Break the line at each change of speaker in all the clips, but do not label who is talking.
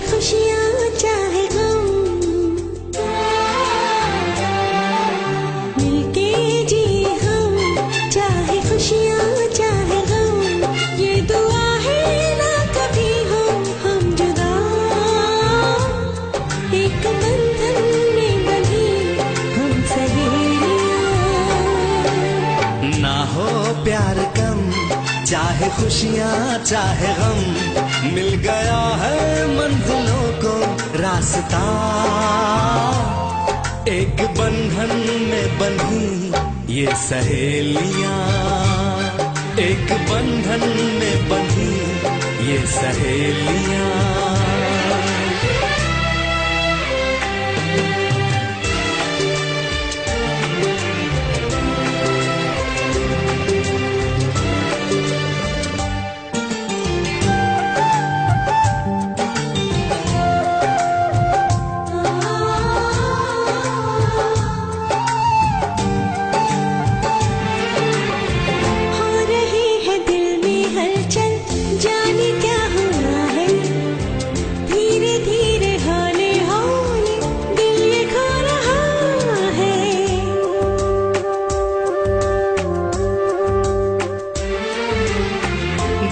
खुशियाँ चाहे गम, मिलके जी हम, चाहे खुशियाँ चाहे गम, ये दुआ है ना कभी हम जुदा, एक बंधन में बंधी हम सहेलियाँ।
ना हो प्यार कम, चाहे खुशियाँ चाहे गम, मिल गया है मंजिलों को रास्ता, एक बंधन में बंधी ये सहेलियाँ, एक बंधन में बंधी ये सहेलियाँ।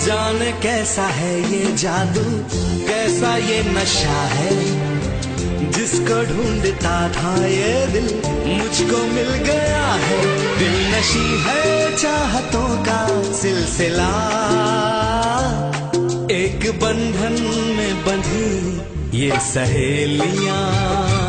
जाने कैसा है ये जादू, कैसा ये नशा है, जिसको ढूंढता था ये दिल मुझको मिल गया है। दिल नशी है चाहतों का सिलसिला, एक बंधन में बंधी ये सहेलियां।